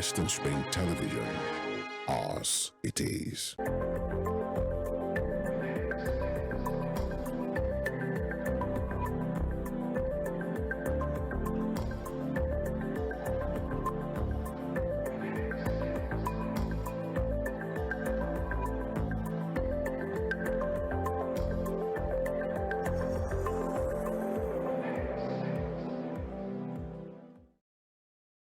Western Spring Television. Ours it is.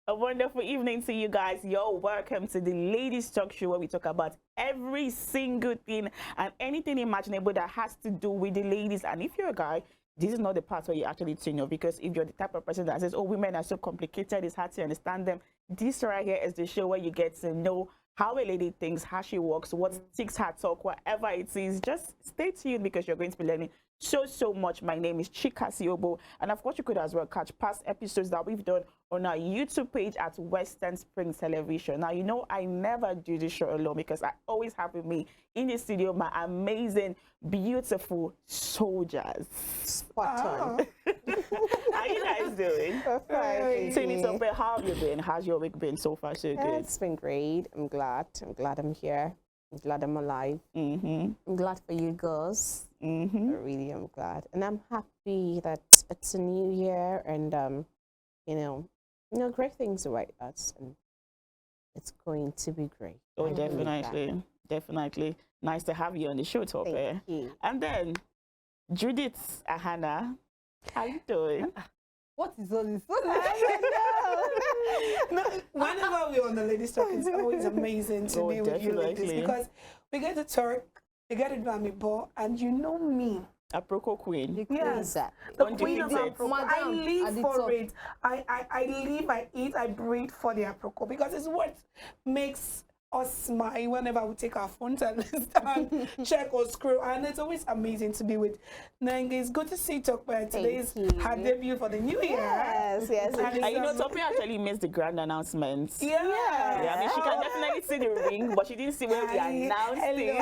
A wonderful evening to you guys. Yo, welcome to the Ladies Talk Show, where we talk about every single thing and anything imaginable that has to do with the ladies. And if you're a guy, this is not the part where you actually tune up, because if you're the type of person that says, oh, women are so complicated, it's hard to understand them, this right here is the show where you get to know how a lady thinks, how she walks, what sticks her talk, whatever it is. Just stay tuned, because you're going to be learning so much. My name is Chika Siobo, and of course you could as well catch past episodes that we've done on our YouTube page at Western Spring Television. Now, you know, I never do this show alone, because I always have with me in the studio my amazing, beautiful soldiers. Spot on. How you guys doing? Fine. Timmy Tope, how have you been? How's your week been so far? So good. It's been great. I'm glad I'm here. I'm glad I'm alive. I'm glad for you girls. I really am glad. And I'm happy that it's a new year, and you know, great things await us, and it's going to be great. Oh, definitely. Nice to have you on the show, Tope. Thank you. And then Judith Ahana, how you doing? What is all this? No, whenever we're on the Ladies Talk, it's always amazing to be with you ladies, because we get to talk, we get to do Amiibo, and you know me. Aproko Queen. Yes, that? the Don't queen you of think so? Aproko. I Madam, live at the for top. it. I live, I eat, I breathe for the Aproko, because it's what makes us smile whenever we take our phones and stand, check or scroll. And it's always amazing to be with Nengi. It's good to see Tope. Today is her debut for the new year. Yes. And And you know, Tope actually missed the grand announcement. Yeah. Yeah, I mean, she can definitely see the ring, but she didn't see when we announced it.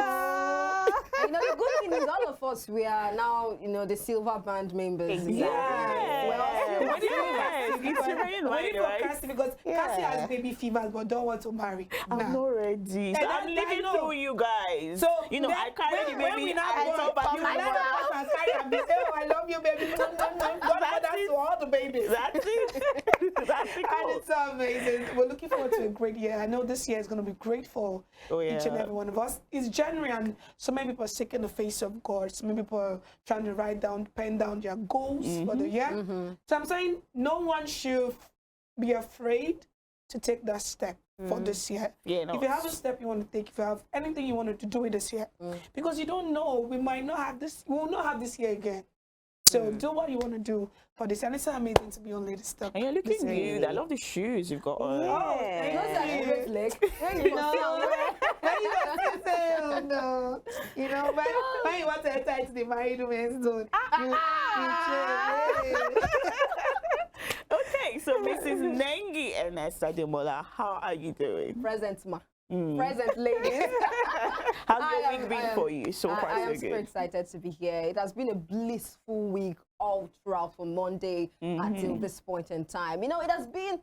And, the good thing is all of us, we are now, the silver band members. Exactly. Well, It's raining, right? Cassie, because Cassie has baby fever but don't want to marry. I'm Nah. not ready. So I'm I living know. through you guys. So you know, I carry the when baby we now on go top up, and you you will know, never pass and carry and be say, oh, I love you, baby. No. God, that's to all the babies. That's it. That's it. And it's so amazing. We're looking forward to a great year. I know this year is going to be great for each and every one of us. It's January, and so many people are seeking the face of God. So many people are trying to pen down their goals for the year. So I'm saying no one should be afraid to take that step for this year. Yeah, no. If you have a step you want to take, if you have anything you wanted to do with this year, because you don't know, we will not have this year again. So do what you want to do for this, and it's amazing to be on Ladies Talk. And you're looking good. I love the shoes you've got on. Oh, You know, thank you. that leg. No. You know, when you want to enter into the married women's zone, Okay, so Mrs. Nengi Ernest Ademola, how are you doing? Present, ma. Present, ladies. How's I your am- week been I am- for you so far? I am So super good. excited to be here. It has been a blissful week all throughout from Monday until this point in time. You know, it has been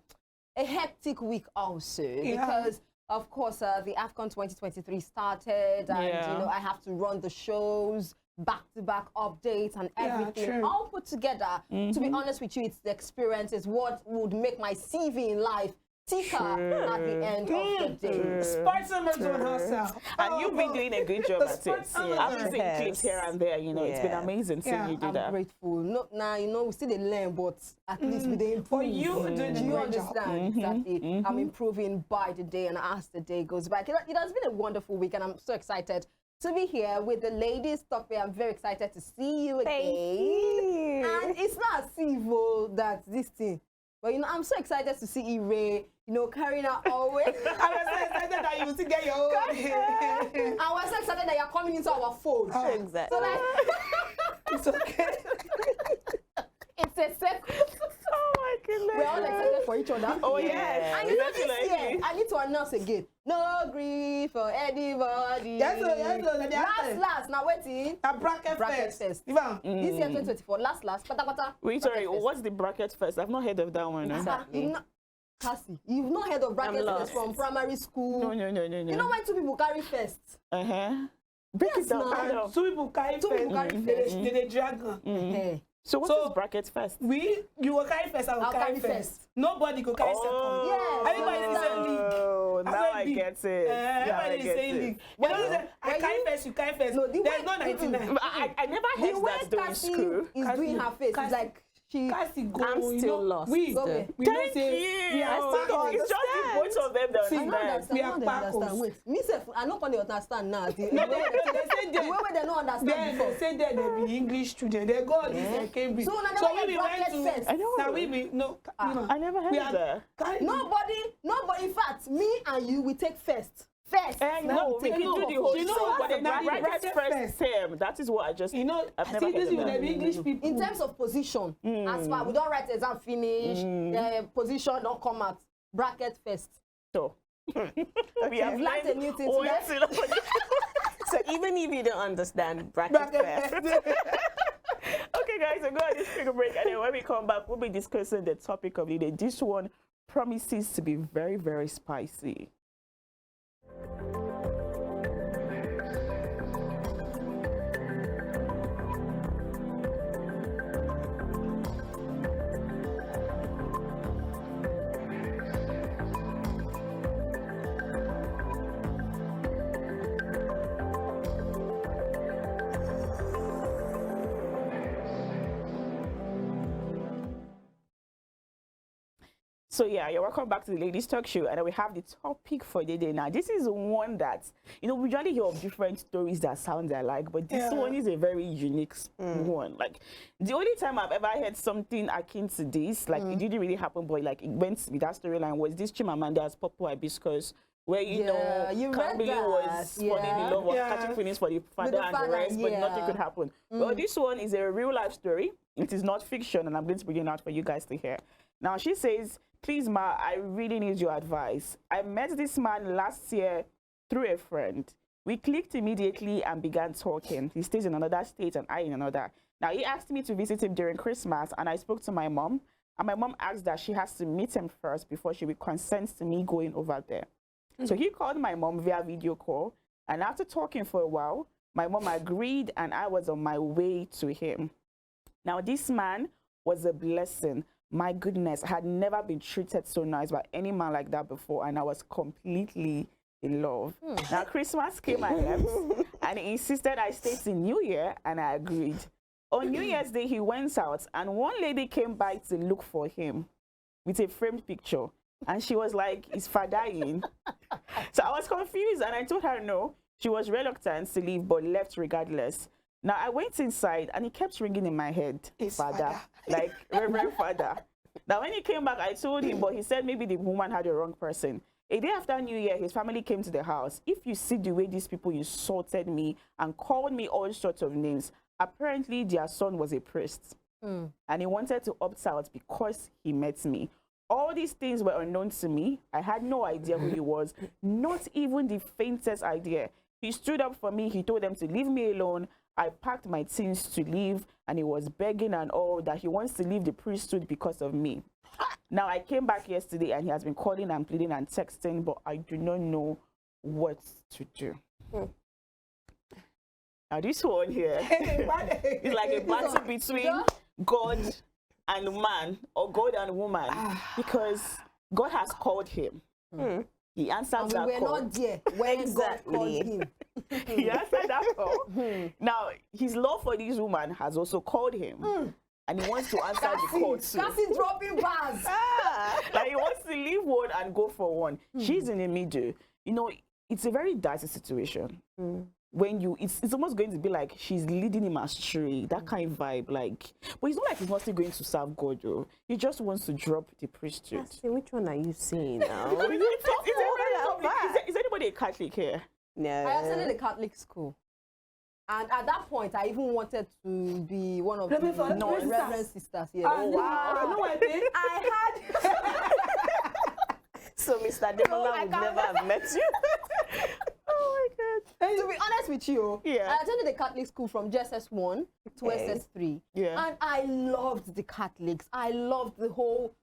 a hectic week also because, of course, the AFCON 2023 started, and I have to run the shows, back-to-back updates and everything all put together. To be honest with you, it's the experience is what would make my CV in life thicker at the end of the day. Sports Amazon herself. And you've been doing a good job at it. sports I've been seeing Yes. clips here and there, you know, it's been amazing seeing you do I'm that. grateful. No, now we still dey learn, but at least we dey improve. For you, doing Do a you great job. understand? Exactly. I'm improving by the day, and as the day goes by. It has been a wonderful week, and I'm so excited to be here with the Ladies Talk. I'm very excited to see you again. Thank you. And it's not as if that this thing. But I'm so excited to see Ire, carrying out always. I was so excited that you will still get your own. I was so excited that you're coming into our fold. Exactly. So like, It's okay. it's a second. Oh my goodness. We're all excited for each other. Oh yes. And you know this Definitely. year, I need to announce again. No grief for anybody. Yes, sir. Last, now waiting. A bracket Bracket first. first. Ivan. This year 2024, last, pata. Wait, sorry, what's the bracket first? I've not heard of that one. No? You know, Cassie, you've not heard of bracket first from primary school? No. You know when two people carry first? Break Yes, it down. now. Hello. Two people carry Two people carry first. They drag her. Eh. So what is brackets first? You will carry first, I will I'll carry carry first. first. Nobody go carry second. Yes. Everybody is in league. Oh, That's now why I big. get it. Everybody is in league. You know, I when carry you- first, you carry first. No, the There's way- no 99. But I never The heard way that during Cassie school. is Cassie- doing her face, it's Cassie- like she. Cassie go, I'm you still know, lost. We Okay. don't Thank say you. we are still It's just the both of them that See, I don't understand. understand. We I are don't understand. Pacos. Wait, me self, I not gonna understand now. The No, way they say the way they don't understand Then before. they say that they be English student. They go all this Cambridge. So now they So want we to went bracket to. first. I know. Now we be no. You know, I never heard we of are that. Nobody. In fact, me and you, we take first. First. No, we can do the whole You know show, what? but the Now the brackets bracket first term. That is what I just. You know, I've I never think this heard is of the that. English people. In terms of position, as far we don't write exam finish, position don't come out. Bracket first. So we have You've learned a new thing one today. syllable. So even if you don't understand bracket first, Okay, guys, so go on this quick break, and then when we come back, we'll be discussing the topic of the day. This one promises to be very, very spicy. So yeah, you're welcome back to the Ladies Talk Show, and we have the topic for the day. Now, this is one that, you know, we usually hear of different stories that sound alike, but this one is a very unique one. Like, the only time I've ever heard something akin to this, like it didn't really happen, but like it went with that storyline, was this Chimamanda's Purple Hibiscus, where you know you read Kambili was that, falling in love, was catching feelings for the father and the father, rest, but nothing could happen. Well, this one is a real life story. It is not fiction, and I'm going to bring it out for you guys to hear. Now, she says, "Please, Ma, I really need your advice. I met this man last year through a friend. We clicked immediately and began talking. He stays in another state and I in another. Now, he asked me to visit him during Christmas, and I spoke to my mom. And my mom asked that she has to meet him first before she would consent to me going over there. So he called my mom via video call. And after talking for a while, my mom agreed, and I was on my way to him. Now, this man was a blessing. My goodness, I had never been treated so nice by any man like that before, and I was completely in love. Now, Christmas came and left, and he insisted I stay till New Year, and I agreed. On New Year's Day, he went out, and one lady came by to look for him with a framed picture, and she was like, "Is father in?" So I was confused, and I told her no. She was reluctant to leave, but left regardless. Now, I went inside, and he kept ringing in my head, father, like Reverend Father. Now, when he came back, I told him, but he said maybe the woman had the wrong person. A day after New Year, his family came to the house. If you see the way these people insulted me and called me all sorts of names, apparently their son was a priest. And he wanted to opt out because he met me. All these things were unknown to me. I had no idea who he was, not even the faintest idea. He stood up for me. He told them to leave me alone. I packed my things to leave, and he was begging and all that he wants to leave the priesthood because of me. Now, I came back yesterday, and he has been calling and pleading and texting, but I do not know what to do. Now, this one here is like a battle between God and man, or God and woman, because God has called him. He answered And that we were call. not there when God called him. He answered that call. Now, his love for this woman has also called him. And he wants to answer the call too. Cassie dropping bars. Like, he wants to leave one and go for one. She's in the middle. You know, it's a very dicey situation. When you, it's almost going to be like she's leading him astray, that kind of vibe. Like, but it's not like he's not still going to serve God, though. He just wants to drop the priesthood. Cassie, which one are you saying now? Is anybody a Catholic here? No. I attended a Catholic school. And at that point, I even wanted to be one of the Reverend sisters. Yeah. Oh, wow. You know what I think? I had... So Mr. Demola would never have met you. Oh my God. To be honest with you, Yeah. I attended the Catholic school from JSS1 to SS3. Yeah. And I loved the Catholics. I loved the whole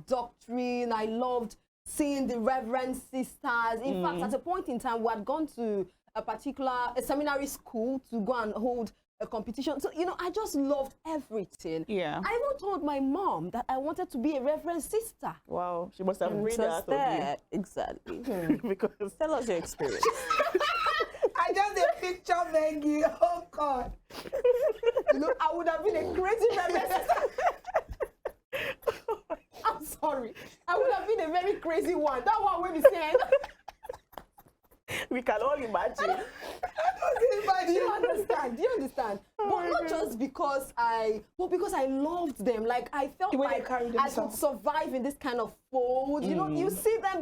doctrine. I loved seeing the Reverend Sisters. In fact, at a point in time, we had gone to a seminary school to go and hold a competition. So, you know, I just loved everything. Yeah. I even told my mom that I wanted to be a Reverend Sister. Wow. She must have read Just that of that. Exactly. you. Because Tell us your experience. I just a picture, Maggie. Oh God. You know, I would have been a crazy Reverend Sister. I'm sorry. I would have been a very crazy one. That one will be saying. we can all imagine. Do you understand? Do you understand? But not just because because I loved them. Like I felt The way they like carry I could themselves. survive in this kind of fold. You know, you see them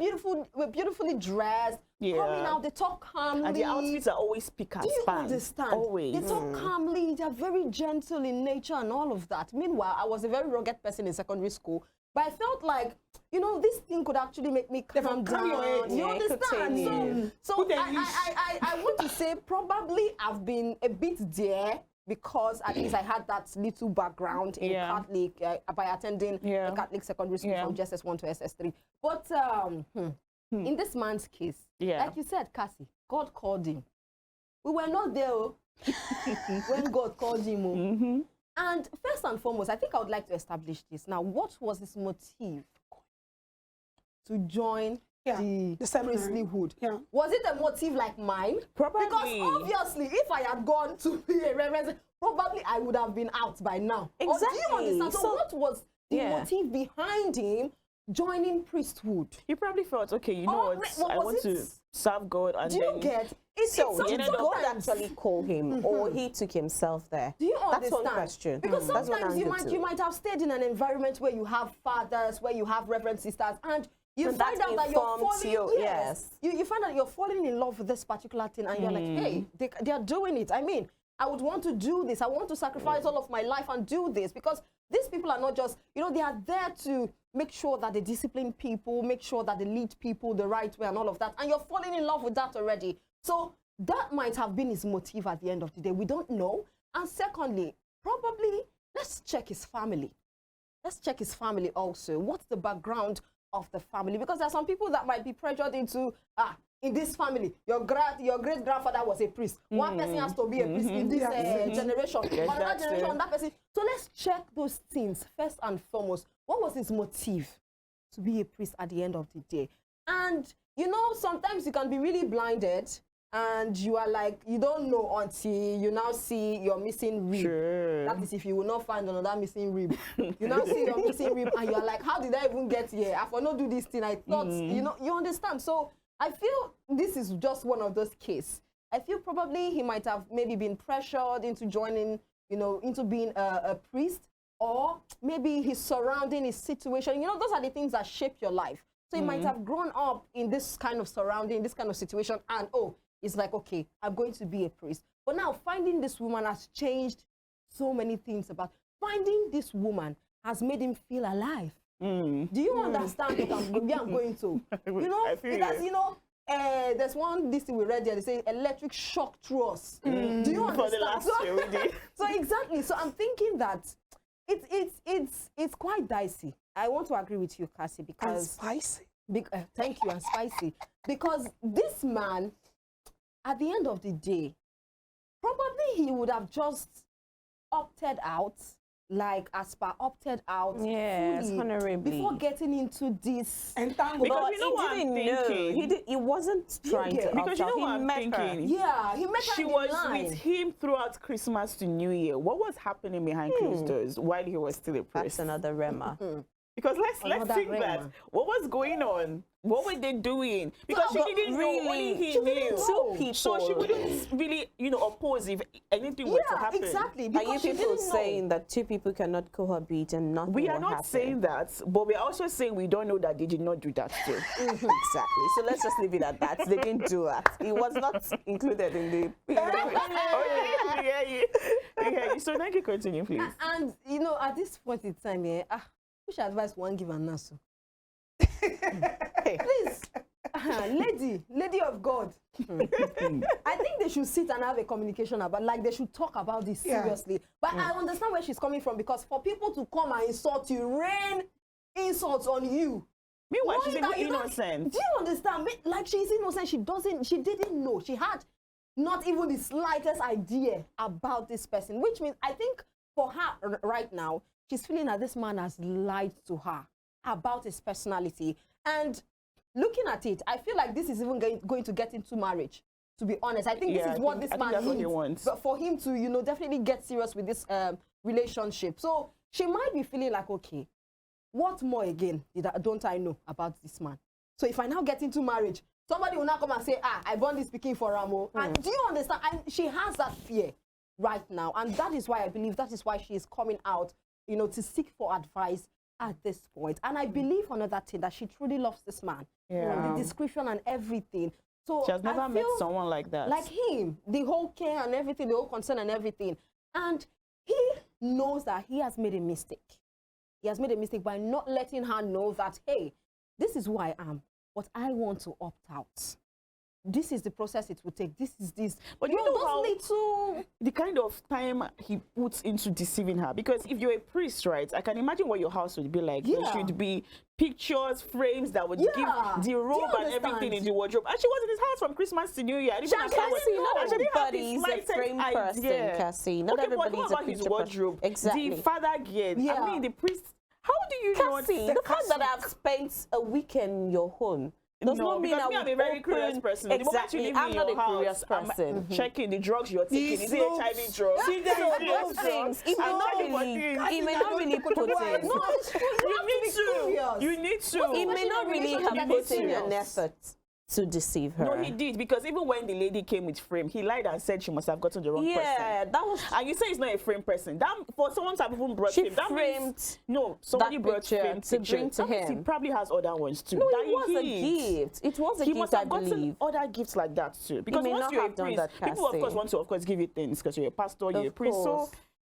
beautifully dressed, Yeah. coming out. They talk calmly. And the outfits are always pick and Do you span. understand? Always. They talk calmly. They're very gentle in nature and all of that. Meanwhile, I was a very rugged person in secondary school. But I felt like, you know, this thing could actually make me calm calm your down. head. You Yeah, it could understand? tame you. So Put a I want to say probably I've been a bit there because at least I had that little background in Yeah. Catholic by attending Yeah. a Catholic secondary school Yeah. from JSS1 to SS3. But in this man's case, Yeah. like you said, Cassie, God called him. We were not there when God called him. Mm-hmm. And first and foremost, I think I would like to establish this. Now, what was his motive to join the seminary. priesthood? Yeah. Was it a motive like mine? Probably. Because obviously, if I had gone to be a reverend, probably I would have been out by now. Or do Exactly. you understand? So, So- what was the Yeah. motive behind him joining priesthood? You probably thought, okay, you know Oh, what? wait, I was want to it- serve God and Do then you get? It's So, it's did ended up- God sometimes- actually call him, or he took himself there? Do you understand? That's one question. Because That's one sometimes you angle might too. have stayed in an environment where you have fathers, where you have reverend sisters, and you And find that out that you're informs falling. you, yes. You find out you're falling in love with this particular thing, and you're like, hey, they are doing it. I mean, I would want to do this. I want to sacrifice all of my life and do this because these people are not just, you know, they are there to make sure that they discipline people, make sure that they lead people the right way and all of that. And you're falling in love with that already. So that might have been his motive at the end of the day. We don't know. And secondly, probably let's check his family. Let's check his family also. What's the background of the family? Because there are some people that might be pressured into, in this family, your great grandfather was a priest. One person has to be a priest in this generation. Another that's generation, it. that person. So let's check those things first and foremost. What was his motive to be a priest at the end of the day? And you know, sometimes you can be really blinded and you are like, you don't know until you now see your missing rib. Sure. That is if you will not find another missing rib. You now see your missing rib and you're like, how did I even get here? I for not do this thing. I thought, you know, you understand. So I feel this is just one of those cases. I feel probably he might have maybe been pressured into joining, you know, into being a priest, or maybe his surrounding, his situation. You know, those are the things that shape your life. So he might have grown up in this kind of surrounding, this kind of situation, and it's like, okay, I'm going to be a priest. But now finding this woman has changed so many things about. Finding this woman has made him feel alive. Do you understand what I'm going to? You know, I feel because, you. you know, there's this thing we read there, they say electric shock through us. Do you understand? For the last year we did. So exactly. So I'm thinking that it's quite dicey. I want to agree with you, Cassie, And because spicy. thank you, and spicy. Because this man, at the end of the day, probably he would have just opted out, like Aspa opted out Yes, fully honorably. before getting into this. And thank Because God. you know what I'm didn't know. thinking? He wasn't trying get- to Because you opt know out. what He I'm met her. thinking? Yeah, he met her She in the was line. with him throughout Christmas to New Year. What was happening behind closed doors while he was still a That's priest? another Rema. Because let's Another think Rema. that. What was going on? What were they doing? Because she but didn't know. really, Only he she knew. didn't know. Two people. So she wouldn't really, oppose if anything were to Yeah, happen. exactly. Are Because you she people didn't know. saying that two people cannot cohabit and nothing We are will not happen? saying that, but we are also saying we don't know that they did not do that too. Exactly. So let's just leave it at that. They didn't do that. It was not included in the. Oh, yeah, yeah. So thank you, continue, please. And you know, at this point in time, which advice one give an answer? Please, lady of God. I think they should sit and have a communication about, like they should talk about this seriously. But I understand where she's coming from, because for people to come and insult you, rain insults on you. Meanwhile, she's innocent. Do you understand? Like, she's innocent. She didn't know. She had not even the slightest idea about this person, which means I think for her right now, she's feeling that this man has lied to her about his personality. And looking at it, I feel like this is even going to get into marriage, to be honest. I think this is what this man needs. But for him to, you know, definitely get serious with this relationship. So she might be feeling like, okay, what more again don't I know about this man? So if I now get into marriage, somebody will now come and say, I born this speaking for Ramo. And do you understand? And she has that fear right now. And that is why I believe that is why she is coming out, you know, to seek for advice at this point. And I believe another thing, that she truly loves this man. You know, the description and everything. So she has never met someone like that. Like him, the whole care and everything, the whole concern and everything. And he knows that he has made a mistake. He has made a mistake by not letting her know that, hey, this is who I am, but I want to opt out. This is the process it will take. This is this. But you know how the kind of time he puts into deceiving her. Because if you're a priest, right, I can imagine what your house would be like. There should be pictures, frames that would give the robe and everything in the wardrobe. And she was in his house from Christmas to New Year. Cassie, not everybody's a frame person, Cassie. Not everybody's a picture wardrobe. Exactly. The father gear. I mean, the priest. How do you know? Cassie, the fact that I've spent a weekend in your home does not mean I'm a very curious person. Exactly, I'm not a curious person. Checking the drugs you're taking. Is it HIV drugs? See, those things. It may not really put in. You need to. It may not really have put in an effort to deceive her. No, he did, because even when the lady came with frame, he lied and said she must have gotten the wrong person. Yeah, that was. And you say he's not a frame person. That for someone to have even brought him, that framed. Means, no, somebody brought frame to bring to him. He probably has other ones too. No, it was a gift. It was a gift. He must have gotten other gifts like that too. Because once you're a priest, people of course want to give you things because you're a pastor, you're a priest. So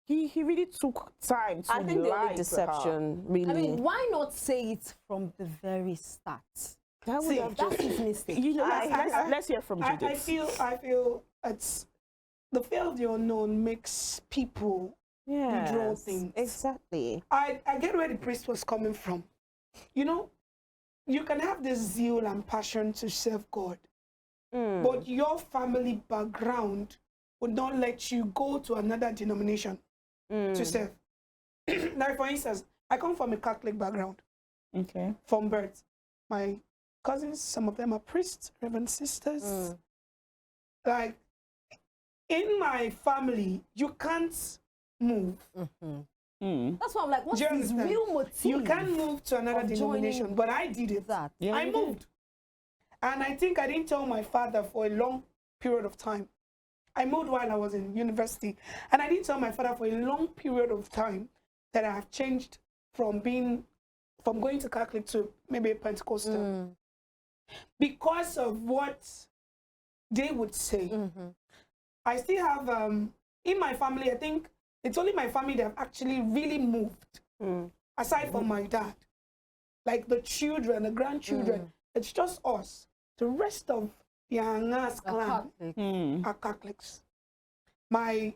he really took time to. I think the only deception, really. I mean, why not say it from the very start? That would have just his mistake. You know, let's hear from Judith. I feel it's the fear of the unknown makes people withdraw things. Exactly. I get where the priest was coming from. You know, you can have this zeal and passion to serve God, but your family background would not let you go to another denomination to serve. Like, for instance, I come from a Catholic background. Okay. From birth. My cousins, some of them are priests, reverend sisters. Like, in my family, you can't move. That's why I'm like, what's his real motive? You can't move to another denomination, but I did it. I moved. And I think I didn't tell my father for a long period of time. I moved while I was in university, and I didn't tell my father for a long period of time that I have changed from going to Catholic to maybe a Pentecostal. Because of what they would say. I still have, in my family, I think it's only my family that have actually really moved, aside from my dad. Like the children, the grandchildren, it's just us. The rest of the Angas clan are Catholics. I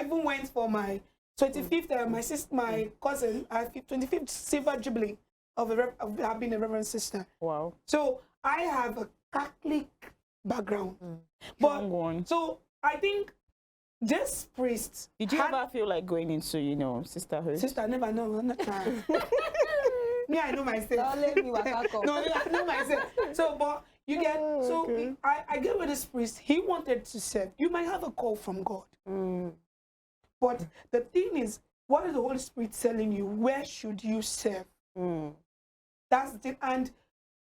even went for my 25th, my cousin, 25th silver jubilee of being a reverend sister. Wow. So I have a Catholic background. But so I think this priest. Did you ever feel like going into, you know, sisterhood? Sister, I never know. I'm not trying. Me, I know myself. No, I know myself. So, but you get, I get with this priest. He wanted to serve. You might have a call from God. But the thing is, what is the Holy Spirit telling you? Where should you serve? That's the, and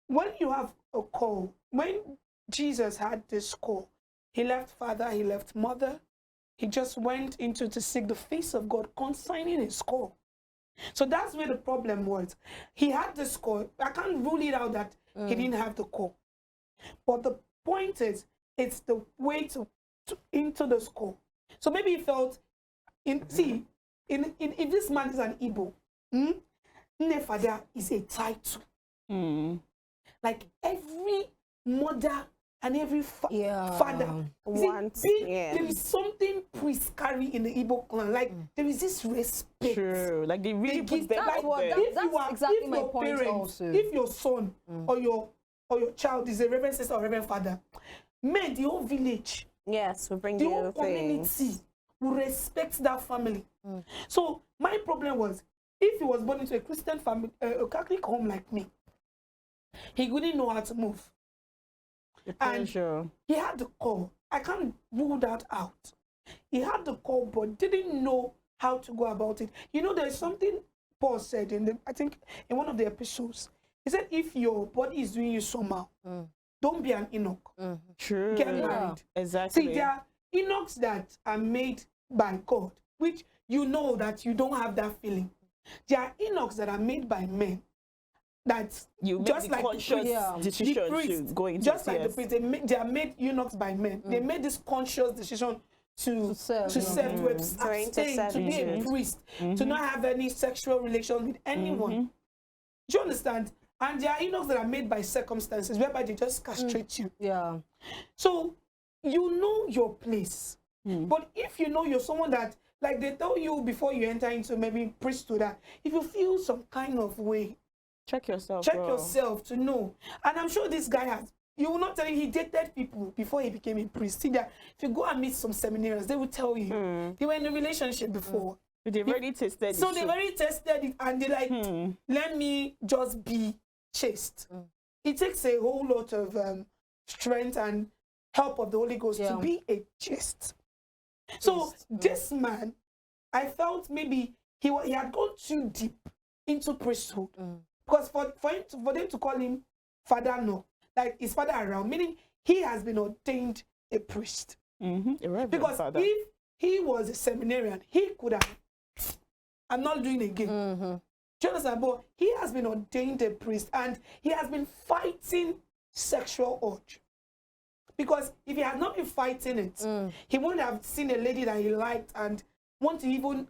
when you have a call, when Jesus had this call, he left father, he left mother, he just went into to seek the face of God concerning his call. So that's where the problem was. He had this call. I can't rule it out that he didn't have the call. But the point is, it's the way to into the call. So maybe he felt, if this man is an Igbo, Nefada is a title. Like every mother and every father. You see, Once, there is something priests carry in the Igbo clan. Like there is this respect. True. Like they really put their That's life what- there. that's exactly my your point parents, also. if your son or your child is a reverend sister or reverend father, men, the whole village, Yes, we bring the you whole things. community will respect that family. So my problem was, if he was born into a Christian family, a Catholic home like me, he wouldn't know how to move. The And pressure. he had the call. I can't rule that out. He had the call, but didn't know how to go about it. You know, there's something Paul said I think in one of the epistles. He said, if your body is doing you somehow, don't be an Enoch. True. Get married. Exactly. See, there are Enochs that are made by God, which you know that you don't have that feeling. There are Enochs that are made by men. That you make just the like conscious decision the priest, to go into just like yes. the priest, they are made eunuchs by men. They made this conscious decision to serve, to abstain, to be a priest, to not have any sexual relations with anyone. Do you understand? And there are eunuchs that are made by circumstances, whereby they just castrate you. Yeah. So you know your place. But if you know you're someone that, like they tell you before you enter into maybe priesthood, that if you feel some kind of way, check yourself. check bro. yourself to know. And I'm sure this guy has. You will not tell him he dated people before he became a priest. See that if you go and meet some seminarians, they will tell you they were in a relationship before. They've already tested So it. they've already tested it and they like, let me just be chaste. It takes a whole lot of strength and help of the Holy Ghost to be a chaste. So this man, I felt maybe he had gone too deep into priesthood. Because for them to call him Father No, like his father around, meaning he has been ordained a priest. Because if he was a seminarian, he could have, I'm not doing again. Do you understand? But he has been ordained a priest and he has been fighting sexual urge. Because if he had not been fighting it, he wouldn't have seen a lady that he liked and want to even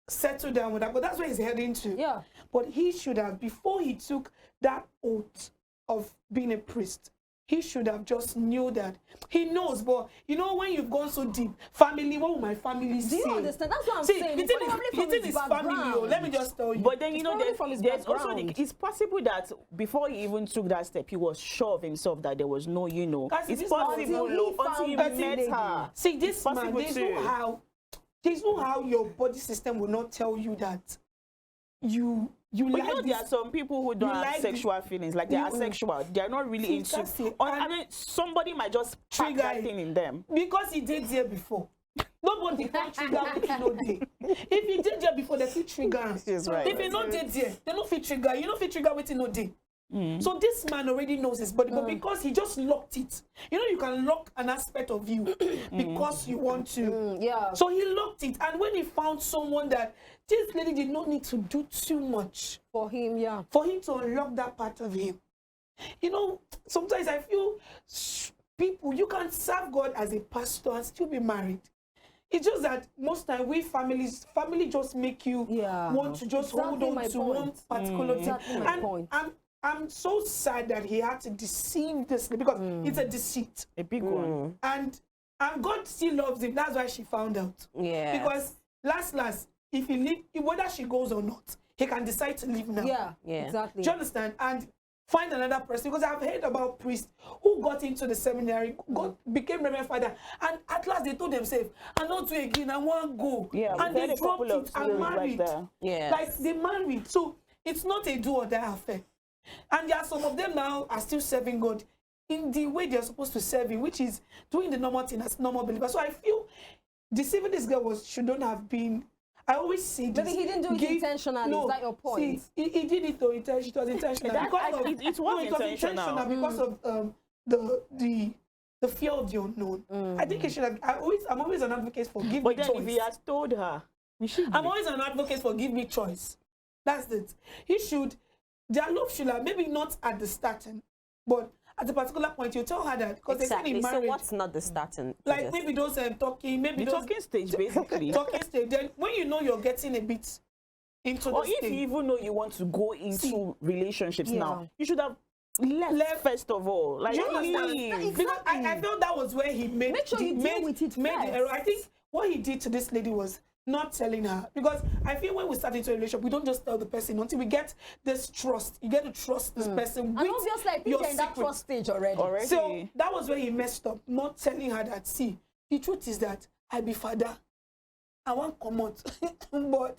settle down with that. But that's where he's heading to. Yeah. But he should have, before he took that oath of being a priest, he should have just knew that. He knows, but you know, when you've gone so deep, family, what will my family say? Do you understand? That's what I'm See, saying. the It's thing probably is, from his family. Oh, background. let me just tell you. But then, you know, probably from his there's also background. it's possible that before he even took that step, he was sure of himself that there was no, you know, Guys, it's this possible until he until he found met that her. See, this It's man, possible there's no how your body system will not tell you that you But like you know, there are this. some people who don't you have like sexual feelings, like they are you- asexual. They are not really See, into. that's it. Or, And- I mean, somebody might just pack Trigger that it. thing in them. Because he did there before. Nobody can trigger with no day. If he did there before, they feel trigger am. She's right. If he not did there, they don't feel trigger. You don't feel trigger with no day. So this man already knows his body, but because he just locked it. You know, you can lock an aspect of you because you want to. Yeah. So he locked it, and when he found someone that this lady did not need to do too much For him, yeah. for him to unlock that part of him. You know, sometimes I feel people, you can serve God as a pastor and still be married. It's just that most time we family just make you want to just Exactly hold my on to point. one particular thing. Exactly my And point. I'm so sad that he had to deceive this because it's a deceit. A big one. And God still loves him. That's why she found out. Yeah. Because last, if he leave, whether she goes or not, he can decide to leave now. Yeah. Yeah. Exactly. Do you understand? And find another person. Because I've heard about priests who got into the seminary, became Reverend Father, and at last they told themselves, I not do again, I want to go. Yeah, and we've they heard a dropped couple of it and stories like married. that. Yeah. Like they married. So it's not a do or die affair. And there are some of them now are still serving God in the way they're supposed to serve him, which is doing the normal thing as normal believers. So I feel deceiving this girl shouldn't have been. I always see this. Maybe he didn't do it intentionally. Is that your point? See, he did it though. It was intentional. That- because I- of, it was no, intentional. because of the fear of the unknown. I think he should have. I'm always an advocate for give But me then choice. if he has told her, we should. I'm always an advocate for give me choice. That's it. He should. Their love should have maybe not at the starting, but at a particular point you tell her that because Exactly. they say in So marriage, what's not the starting? to like this? maybe those talking, maybe the those talking stage, basically. talking stage. Then when you know you're getting a bit into Or the if stage, you even know you want to go into relationships now, you should have left first of all. Like, Do you understand? leave. Because I felt that was where he made. Make sure you deal with it made the first. error. I think what he did to this lady was not telling her, because I feel when we start into a relationship, we don't just tell the person until we get this trust. You get to trust this person with And obviously, I think your you're in that secret. trust stage already. So that was where he messed up, not telling her that, see, the truth is that I be father. I want come out. But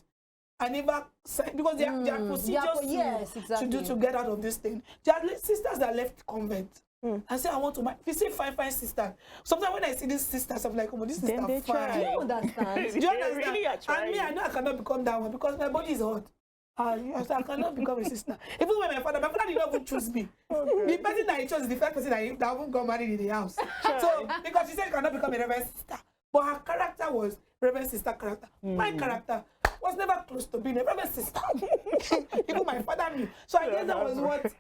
I never signed, because there are procedures yes, to exactly. do to get out of this thing. There are sisters that left convent. I say I want to marry. If you say fine sister, sometimes when I see these sisters, I'm like, oh, this sister they fine. try. Do you understand? Do you They understand? really are And trying. me, I know I cannot become that one because my body is hot. I cannot become a sister. Even when my father did not even choose me. The person that he chose is the first person that even got married in the house. So, because she said you cannot become a reverend sister. But her character was reverend sister character. My character was never close to being a reverend sister. Even my father knew. So I guess that was what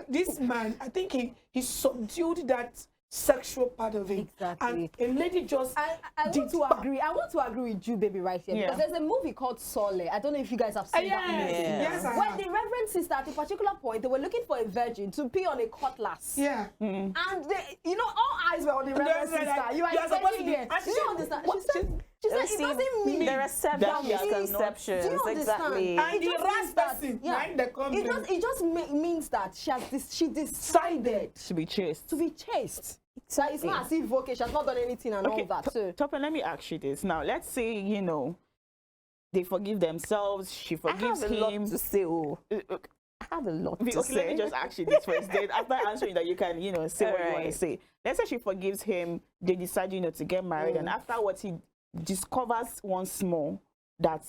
this man, I think he subdued that sexual part of it. Exactly. And a lady just I want did to back. agree. I want to agree with you, baby, right here. Yeah. Because there's a movie called Sole. I don't know if you guys have seen that movie. Yes, I When have. the Reverend Sister, at a particular point, they were looking for a virgin to pee on a cutlass. Yeah. And they, all eyes were on the Reverend Yes, Sister. You are supposed to standing be. here. And she Do you said, understand? what? She said it doesn't mean There are several That she cannot- misconceptions. Do you understand? Exactly. And It the just last means that- person, yeah. mind the company. It just means that she decided To be chaste. to be chaste. So it's not as if okay, she has not done anything and all that. So Topper, let me ask you this. Now, let's say, they forgive themselves, she I forgives have a lot him. to say. I have a lot to Okay, let me say. just ask you this first. Then after answering that, you can, say what you want to Alright. say. Let's say she forgives him, they decide, to get married, and afterwards he discovers once more that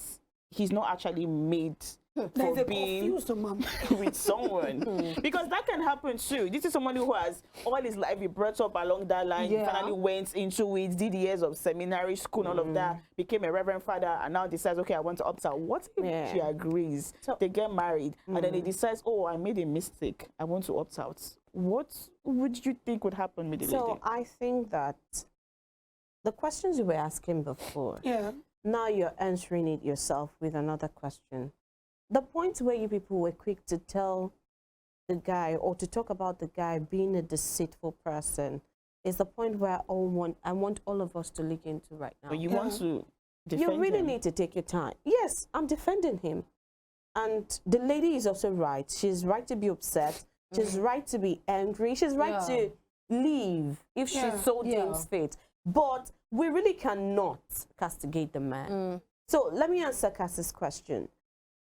he's not actually made There's for a being confused mom. with someone. Because that can happen too. This is someone who has all his life he brought up along that line. He Yeah. finally went into it, did years of seminary school, and all of that, became a reverend father, and now decides, okay, I want to opt out. What if Yeah. she agrees? They get married, and then he decides, oh, I made a mistake. I want to opt out. What would you think would happen with the So lady? I think that the questions you were asking before, Yeah. now you're answering it yourself with another question. The point where you people were quick to tell the guy or to talk about the guy being a deceitful person is the point where I want all of us to look into right now. But you want to defend You really him. need to take your time. Yes, I'm defending him. And the lady is also right. She's right to be upset. She's right to be angry. She's right Yeah. to leave if she Yeah. so deems fit. But we really cannot castigate the man. So let me answer Cassie's question.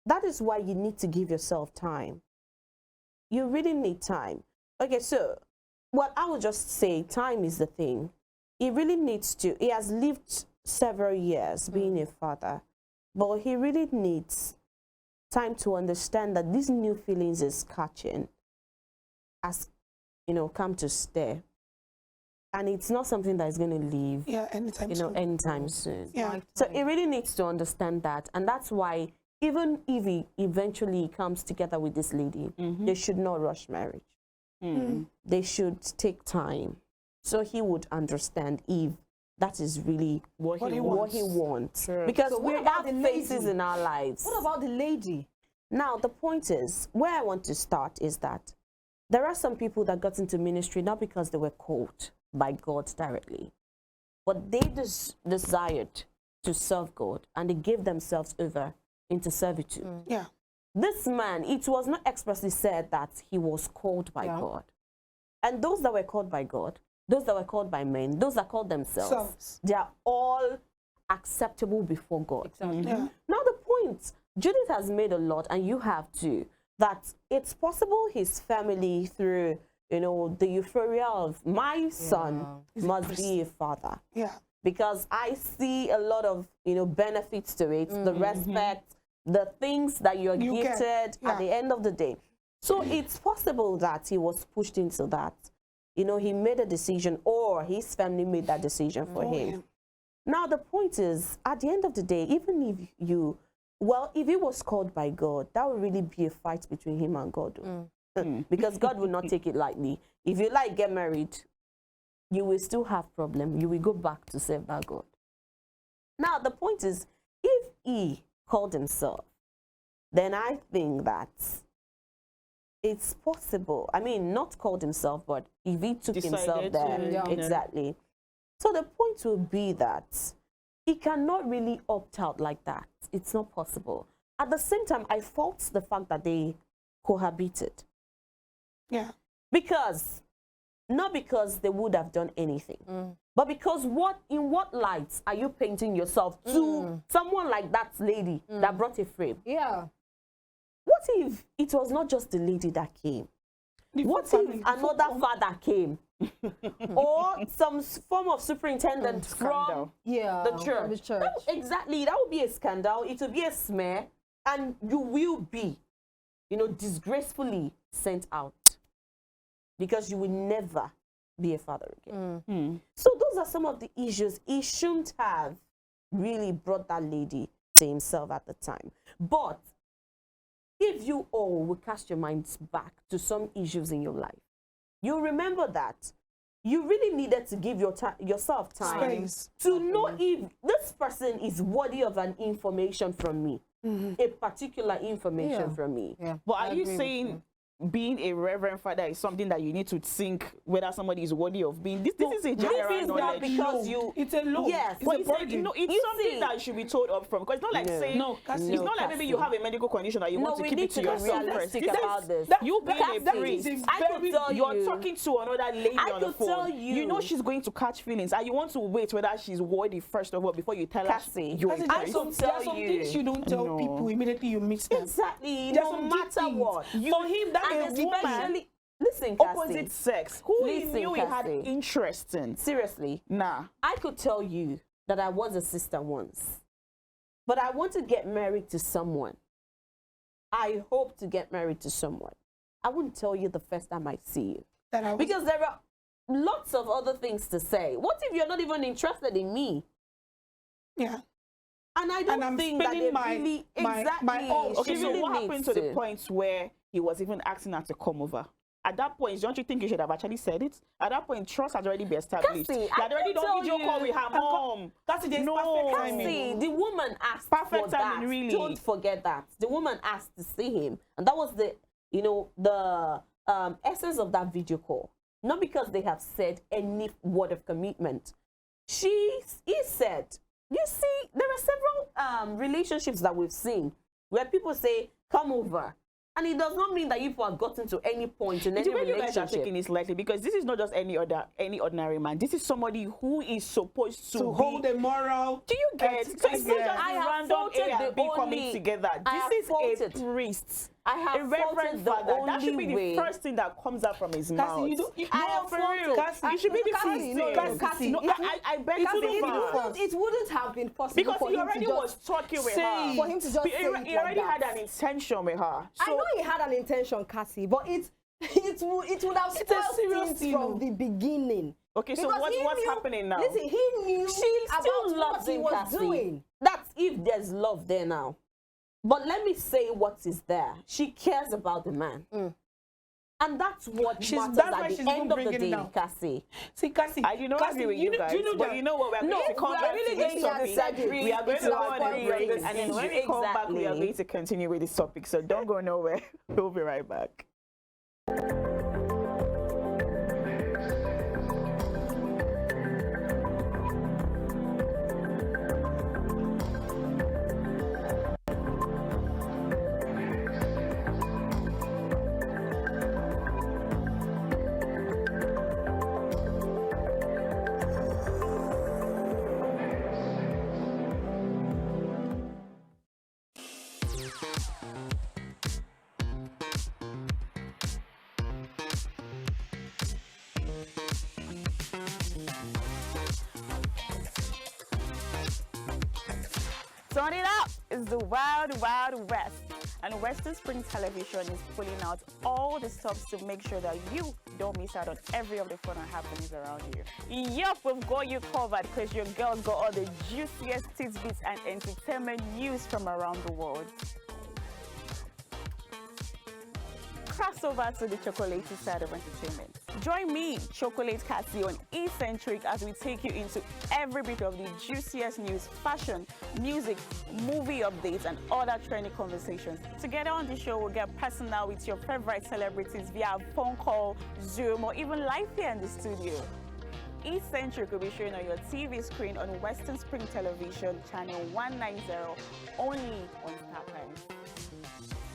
That is why you need to give yourself time. You really need time. Okay, so what I would just say, time is the thing. He really needs to, he has lived several years being a father, but he really needs time to understand that these new feelings is catching has, come to stay. And it's not something that is going to leave, Yeah, anytime soon. anytime soon. Yeah. So he really needs to understand that. And that's why even if he eventually comes together with this lady, they should not rush marriage. They should take time. So he would understand if that is really What he what he wants. Sure. Because So we what about have the faces lady? in our lives. what about the lady? Now, the point is, where I want to start is that there are some people that got into ministry not because they were called by God directly, but they desired to serve God and they gave themselves over into servitude. Yeah. This man, it was not expressly said that he was called by God. And those that were called by God, those that were called by men, those that called themselves, Selves. they are all acceptable before God. Yeah. Now the point, Judith has made a lot, and you have too, that it's possible his family, through the euphoria of my son must be a father, Yeah. because I see a lot of benefits to it, the respect, the things that you're You get, gifted yeah. at the end of the day. So it's possible that he was pushed into that. He made a decision, or his family made that decision for him. yeah. Now, the point is, at the end of the day, even if if he was called by God, that would really be a fight between him and God. Because God will not take it lightly. If you get married, you will still have problem. You will go back to serve that God. Now, the point is, if he called himself, then I think that it's possible. I mean, not called himself, but if he took himself Decided there, to, yeah. exactly. So the point will be that he cannot really opt out like that. It's not possible. At the same time, I fault the fact that they cohabited. Yeah. Because, not because they would have done anything, but because in what light are you painting yourself to someone like that lady that brought a frame? Yeah. What if it was not just the lady that came? What if another father came? Or some form of superintendent from Yeah. the from church? the church. Exactly. That would be a scandal. It would be a smear. And you will be, disgracefully sent out. Because you will never be a father again. So those are some of the issues. He shouldn't have really brought that lady to himself at the time. But if you all will cast your minds back to some issues in your life, you remember that you really needed to give yourself time Space. to know if this person is worthy of an information from me, a particular information from me. Yeah. But I are you agree with saying being a reverend father is something that you need to think whether somebody is worthy of being? This is a general This is not knowledge. because you. It's a law. Yes, It's But a it's, like, burden. it's You something see- that should be told up from, because it's not like saying No, Cassie. it's not like maybe you Cassie. have a medical condition that you No, want to we keep need it to to be yourself first. realistic This is- about this. you being a that priest, is a I could very tell you're you. talking to another lady I on the could phone. tell You you. know she's going to catch feelings, and you want to wait whether she's worthy first of all before you tell Cassie, her you're Cassie, a I there priest. are could some, there tell are some you. things you don't tell No. people immediately you meet them. Exactly. There are No some deep matter things. what. For him, that And is a woman. especially, listen, Opposite Cassie. sex, who he Listen, knew he had Cassie. interest in. Seriously, Nah. I could tell you that I was a sister once, but I want to get married to someone. I hope to get married to someone. I wouldn't tell you the first time I see you. That I was, Because there are lots of other things to say. What if you're not even interested in me? yeah. And I don't I'm think that spilling they my- really my exactly. all. she Okay, so really what happened needs to the point where he was even asking her to come over? At that point, don't you think you should have actually said it? At that point, trust had already been established. Cassie, He I had already can done tell video call you- with her mom. Cassie, there's No. perfect timing. See, the woman asked Perfect for timing, that. really. Don't forget that. The woman asked to see him. And that was the essence of that video call. Not because they have said any word of commitment. He said, you see, there are several relationships that we've seen where people say, come over. And it does not mean that you have gotten to any point in The any way you guys are relationship. taking it lightly, because this is not just any ordinary man. This is somebody who is supposed to To hold be. a moral. Do you get? ethics, So it's not yeah. just I have random faulted A and the B coming only- together. I have This is faulted. a priest. I have A reverend faulted the father. That should only be the way. first thing that comes out from his mouth. Cassie, I No, have for faulted. real. Cassie, It should be the Cassie, first no, thing. Cassie, No, I beg it to wouldn't differ. be It wouldn't have been possible Because for he him already to was just talking with say her. for him to just He say it already like had that. an intention with her. I So know he had an intention, Cassie, but it would have It's a spoiled serious things thing, from oh. the beginning. okay, so Because he what's knew- happening now? Listen, he knew She about still what loves he him, was Cassie. doing. That's if there's love there now. But let me say what is there. She cares about the man. And that's what That's matters why at she's the even end of the bringing it day, down. Cassie. See, Cassie, I do not Cassie, agree with you guys, do you know but that- you know what? We're going to come we are back really to going this to topic. disagree. We are going It's to our go on a point break, of and then when we issue. come back, we are Exactly. going to continue with this topic. So don't go nowhere. We'll be right back. Turn it up! It's the Wild Wild West. And Western Spring Television is pulling out all the stops to make sure that you don't miss out on every of the fun and happenings around you. Yup, we've got you covered because your girls got all the juiciest tidbits and entertainment news from around the world. Cross over to the chocolatey side of entertainment. Join me, Chocolate Cassie, on Eccentric as we take you into every bit of the juiciest news, fashion, music, movie updates, and other trending conversations. Together on the show, we'll get personal with your favorite celebrities via phone call, Zoom, or even live here in the studio. Eccentric will be shown on your TV screen on Western Spring Television, channel 190, only on Star Times.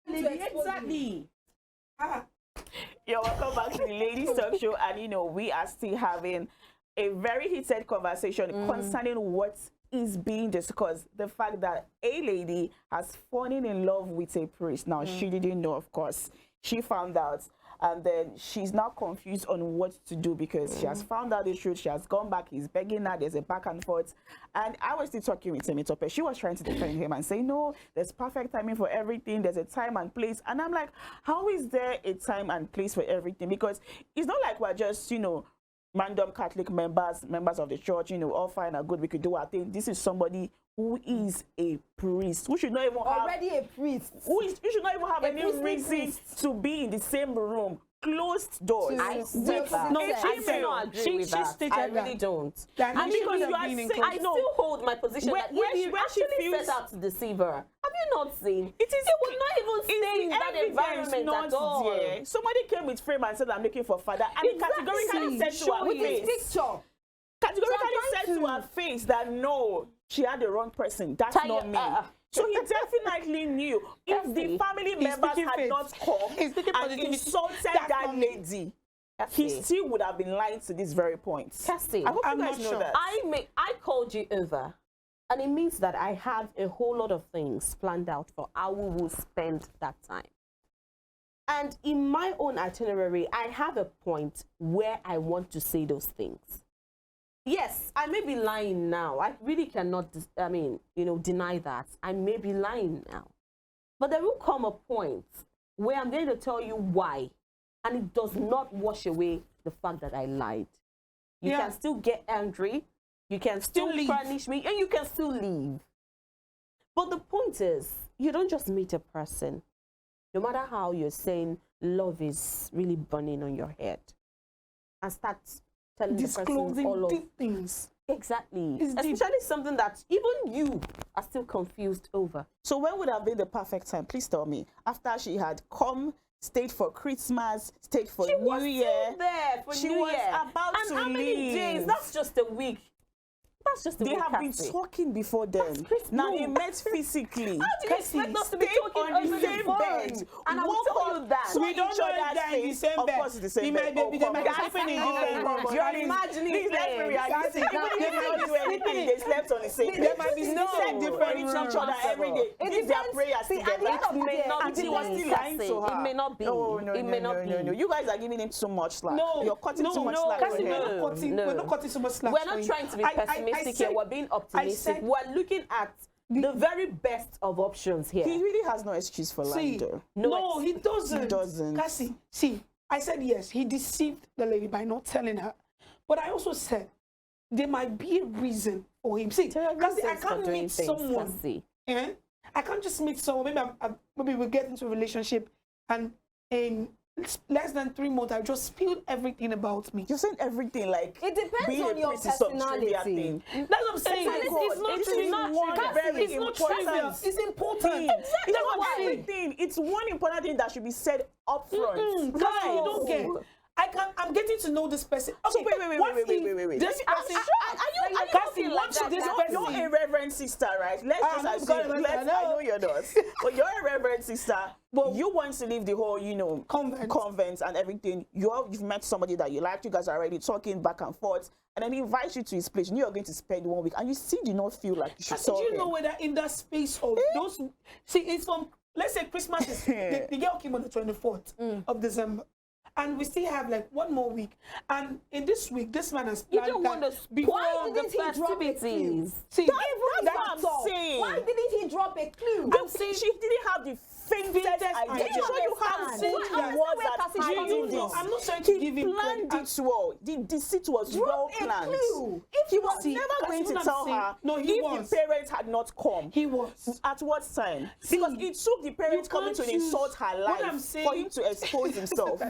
Exactly. You're welcome back to the Ladies Talk Show, and you know we are still having a very heated conversation concerning what is being discussed. The fact that a lady has fallen in love with a priest. Now she didn't know, of course. She found out, and then she's now confused on what to do because she has found out the truth. She has gone back. He's begging her. There's a back and forth. And I was still talking with Temitope. She was trying to defend him and say, no, there's perfect timing for everything. There's a time and place. And I'm like, how is there a time and place for everything? Because it's not like we're just, you know, random Catholic members of the church, you know, all fine and good. We could do our thing. This is somebody who is a priest, who should not even Already a priest. you should not even have A any priestly reason priest. to be in the same room, closed doors. I with still no I female. do not agree with that. stated I that. really don't. That And she because should you have are been in saying, I control. still hold my position Where- that where if she- you where she actually feels- set out to deceive her, have you not seen? It is- They would not even stay in that Evidence environment not at all. there. Somebody came with frame and said, I'm looking for father. And he Exactly. categorically said to Show her with his face, Picture. categorically So I'm said trying to her face that no, she had the wrong person. That's Tell not you- me. So he definitely knew. If the Cassie, family members speaking had faith. not come He's speaking and positivity. insulted That's that not me. lady, Cassie. he still would have been lying to this very point. Cassie, I hope I'm you guys not know sure. that. I called you over, and it means that I have a whole lot of things planned out for how we will spend that time. And in my own itinerary, I have a point where I want to say those things. Yes, I may be lying now. I really cannot, deny that. I may be lying now. But there will come a point where I'm going to tell you why, and it does not wash away the fact that I lied. You Yeah. can still get angry, you can still leave. punish me, and you can still leave. But the point is, you don't just meet a person, no matter how you're saying love is really burning on your head, and start telling the person Disclosing all of deep things. exactly, It's deep. especially something that even you are still confused over. So when would have been the perfect time? Please tell me. After she had come, stayed for Christmas, stayed for She New was Year. still there for She New was Year. about and to how many days? leave. That's just a week. That's just a They week. have been Cassie. talking before then. Chris- Now no. they met physically. How do you expect us to be Stayed talking on over the the same phone? bed. And I will Woke tell up, you that. saw We don't each know other's if they're in the face. same Of bed. course, it's the same He bed. might be- they come might be on. sleeping in Oh, different come rooms. on. You're Please, imagining please, let's be things. realistic. Cassie, Even if they they might don't be do anything, they slept on the same They bed. might be They said no. different each other every day. It Did their depends. prayers See, at the together. end of the It may day, not And be. she was still lying Cassie. to her. It may not be. No, no, It no, may no, not no, be. no. You guys are giving him too much slack. No, You're cutting too much slack Cassie, for we're him. not cutting. No. We're not cutting so much slack. We're for not him. trying to be I pessimistic said- here. We're being optimistic. said- We're looking at the very best of options here. He really has no excuse for lying, See, though. no, he doesn't. He doesn't. Cassie, see, I said yes, he deceived the lady by not telling her. But I also said there might be a reason for him. See, There are Cassie, I reasons for can't doing meet things, someone. Cassie. Eh? I can't just meet someone. Maybe we'll get into a relationship, and in less than 3 months, I just spilled everything about me. You're saying everything like It depends being on a your priest is some trivia personality. thing. That's what I'm saying. It's not It is trivial. one Cassie, very it's not important. trivial. It's important. Thing. That's It's what not I'm saying. everything. It's one important thing that should be said up front. Cassie, you don't get. I'm getting to know this person. So Okay, wait. what if This Are person. you Cassie, talking like what that? should this now? person- You're a reverend sister, right? Let's I'm just not assume. gonna- I know you're not. But you're a reverend sister. But you want to leave the whole, convent and everything. You've met somebody that you like. You guys are already talking back and forth. And then he invites you to his place. You know you're going to spend 1 week. And you still do not feel like you should Cassie, saw do you him. know whether in that space of those, see, it's from, let's say Christmas is, the girl came on the 24th of December. And we still have like 1 more week. And in this week, this man has You planned don't want that to before spoil the didn't he drop a festivities. See, That's what I'm So, saying. why didn't he drop a clue? She didn't have the faintest idea. idea. Show you how Understand. silly Well, he was understand at where Cassie hiding is this. coming I'm not trying to He give him planned credit. it well. The deceit was well planned. If He was See, never that's going to what I'm tell saying. her No, he if was. the parents had not come. He was. At what time? Because See, it took the parents you coming can't to choose- insult her what I'm life saying- for him to expose himself.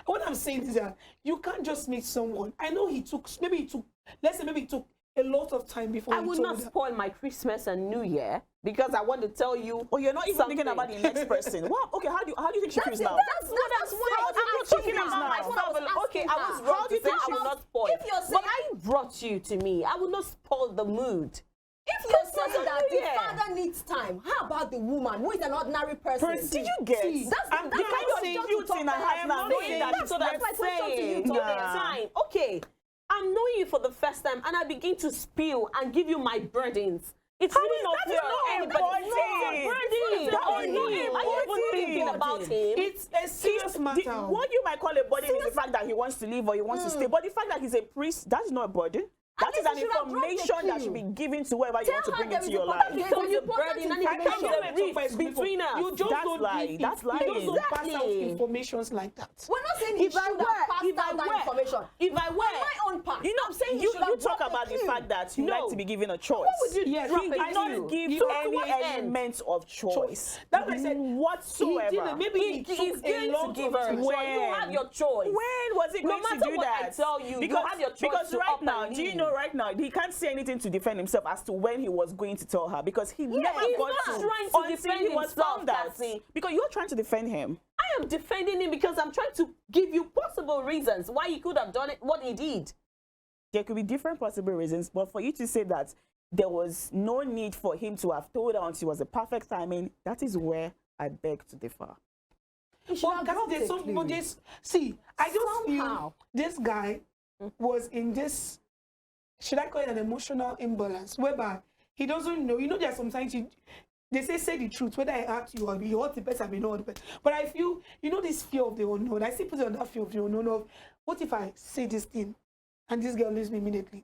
What I'm saying is that you can't just meet someone. I know maybe he took a lot of time before I he would told not her. spoil my Christmas and New Year because I want to tell you. Or you're not even thinking something. about the next person. What? Okay, how do you think she feels now? That's what I'm talking asking about her. myself. Okay, How I was do wrong you to say think I will about- not spoil. if you're saying- But I brought you to me. I will not spoil the mood. If you're saying that the Yeah. father needs time, how about the woman who is an ordinary person? Did you get? See, That's I'm that's not my saying question you to in a talk half about. now, knowing that That's so what that's my question to you. saying. Take Nah. the time. Okay, I'm knowing you for the first time, and I begin to spill and give you my burdens. It's really not that is fair not on anybody. important. It's a burden. That On is him. not Are you even important. thinking about him? It's a serious matter. What you might call a burden is the fact that he wants to leave or he wants to stay. But the fact that he's a priest, that's not a burden. That At is least an you should have dropped the information that clue. should be given to whoever you Tell want to her bring there into is your a life. problem. Becomes a important burden and it information. becomes Don't a let your rift voice between us. You just That's don't lying. give That's it. You just lying. don't pass out Exactly. informations like that. We're not saying he If I should were- have passed if I out that were- information. If I On were, my own part, You know, I'm saying you should have talk dropped about the clue. fact that you No. like to be given a choice. would you Yes, drop He a did I not clue? give To any what end? element of choice. That's why I said whatsoever. He didn't. Maybe he He's took going a to lot give of her a time. choice. You have your choice. When was it No going to matter do what I that? tell you, you because, have your choice because to right up now, and do you leave. know right now he can't say anything to defend himself as to when he was going to tell her because he never he's got not to trying to until defend he was himself, found out. Cassie. Because you're trying to defend him. I am defending him because I'm trying to give you possible reasons why he could have done it, what he did. There could be different possible reasons, but for you to say that there was no need for him to have told her until it was the perfect timing, that is where I beg to differ. He should But have guys, dropped there's a some clue. but there's see, I just Somehow. feel this guy was in this, should I call it an emotional imbalance, whereby he doesn't know. You know, there are sometimes they say the truth, whether I ask you or you hurt the person, I may not hurt the person. But I feel, you know, this fear of the unknown. I still put it on that fear of the unknown of what if I say this thing and this girl leaves me immediately?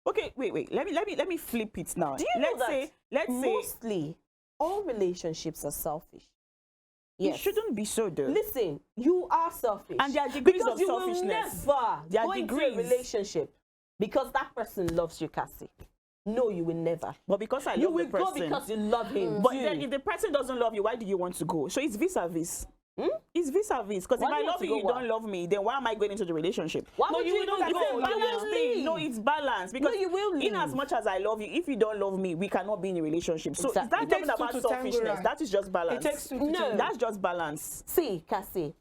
Okay, wait. Let me flip it now. Do you know let's say mostly all relationships are selfish? it Yes. shouldn't be so though. Listen, you are selfish. And there are degrees because of you selfishness. will never There are go into degrees. a relationship because that person loves you, Cassie. No, you will never. But because I You love will the person, go because you love him. but too. then if the person doesn't love you, why do you want to go? So it's vis-a-vis. It's vis-a-vis. Because if Why do I you love want to you, go you what? don't love me, then why am I going into the relationship? Why no, would you you will not not go? go. You You will will stay. leave. No, it's balance. Because you will in as leave. much as I love you, if you don't love me, we cannot be in a relationship. So Exactly. it's It not takes talking two about to tango, selfishness. right? That is just It balance. takes two to No. tango. That's just balance. See, Cassie,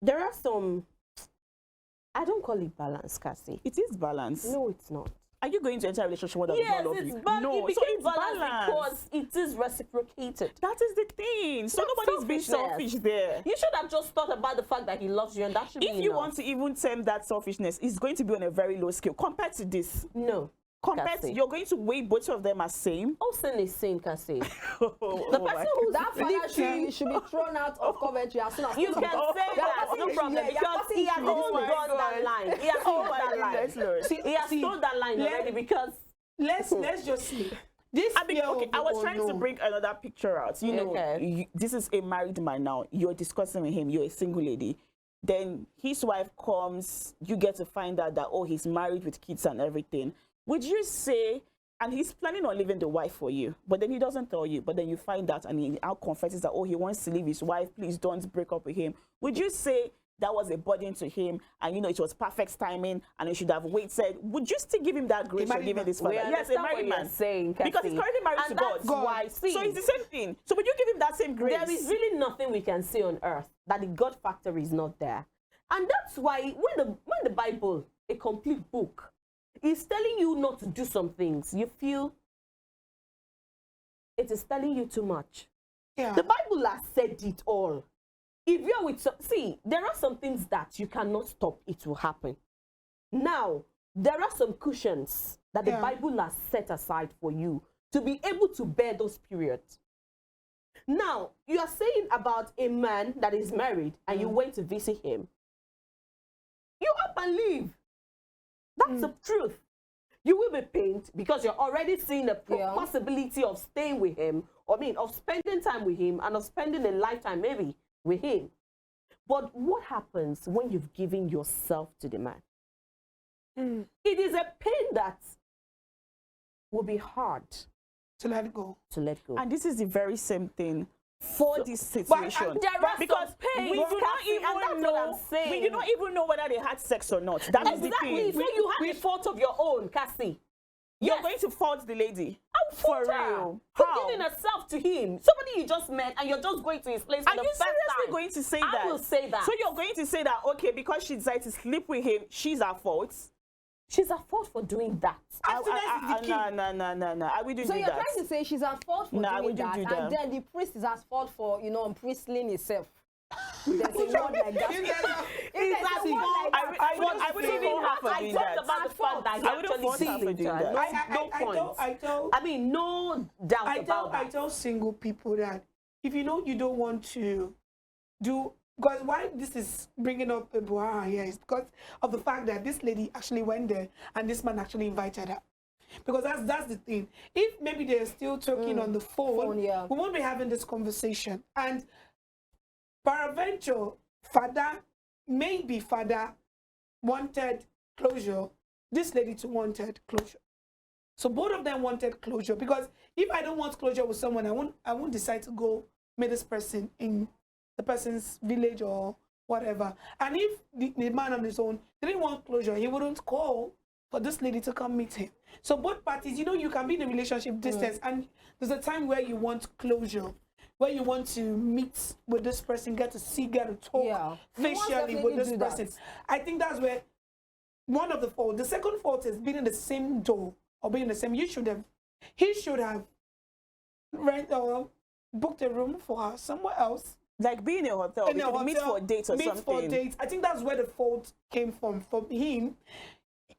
there are some, I don't call it balance, Cassie. It is balance. No, it's not. Are you going to enter a relationship where does Yes, not love it's you? balance. No, It so became it's balance balance. because it is reciprocated. That is the thing. So That's nobody's being selfishness. selfish there. You should have just thought about the fact that he loves you, and that should be If you enough. want to even term that selfishness, it's going to be on a very low scale compared to this. No. Compared to, Cassie. you're going to weigh both of them as same. All sin is sin, Cassie. The The person who's That father should be thrown out of Coventry as soon as You can possible. say that, passing no through problem, here, you're because passing he has through. almost Oh my gone that God. line. He has Oh gone my that line. goodness, Lord. He has told that line already because Let's just see. This I mean, fear okay, of the I was trying to unknown. bring another picture out. You know, Okay. this is a married man now. You're discussing with him. You're a single lady. Then his wife comes. You get to find out that, oh, he's married with kids and everything. Would you say, and he's planning on leaving the wife for you, but then he doesn't tell you, but then you find out and he now confesses that, oh, he wants to leave his wife. Please don't break up with him. Would you say that was a burden to him and, you know, it was perfect timing and he should have waited? Would you still give him that grace for married giving man. this we father? Yes, a understand married what you're man. saying, Because he's Cassie. currently married And to that's God. why, see, So it's the same thing. So would you give him that same grace? there is really nothing we can say on earth that the God factor is not there. And that's why when the Bible, a complete book, is telling you not to do some things, you feel it is telling you too much. Yeah. The Bible has said it all. If you're with see, there are some things that you cannot stop, it will happen. Now, there are some cushions that the Yeah. Bible has set aside for you to be able to bear those periods. Now, you are saying about a man that is married and you went to visit him. You up and leave. That's the truth. You will be pained because you're already seeing the Yeah. possibility of staying with him I mean, of spending time with him and of spending a lifetime maybe with him. But what happens when you've given yourself to the man? It is a pain that will be hard To let it go. to let go. And this is the very same thing for this but situation. there are because some pains, we do not Cassie, and that's even what know. I'm saying. We do not even know whether they had sex or not. That is the Exactly. thing. So you have a fault of your own, Cassie. You're Yes. going to fault the lady. For For real. For How? giving herself to him. Somebody you just met and you're just going to his place for Are the you first seriously time. going to say I that? will say that. So you're going to say that, okay, because she decided to sleep with him, she's at fault? She's at fault for doing that. Abstinence is the key. No. I wouldn't So do you're that. trying to say she's at fault for No, I doing wouldn't that, do that. and then the priest is at fault for, priestling himself. There's a word like that. You guys If there's a word like that, I wouldn't fault her for I doing talked that. about the fact that he I wouldn't actually fault her for did doing it. that. No point. I mean, no doubt about I that. tell single people that if you know you don't want to do, because why this is bringing up a Buhara here is because of the fact that this lady actually went there and this man actually invited her. Because that's the thing. If maybe they're still talking on the phone, yeah. we won't be having this conversation. And peradventure, maybe father wanted closure. This lady too wanted closure. So both of them wanted closure, because if I don't want closure with someone, I won't decide to go meet this person in the person's village or whatever. And if the man on his own didn't want closure, he wouldn't call for this lady to come meet him. So both parties, you can be in a relationship distance, and there's a time where you want closure, where you want to meet with this person, get to talk Yeah. You must facially definitely with this do that. person. I think that's where one of the fault. The second fault is being in the same door or being in the same. He should have booked a room for her somewhere else. Like being in a hotel, In we a could meet hotel, for a date or meet something. for dates. I think that's where the fault came from him.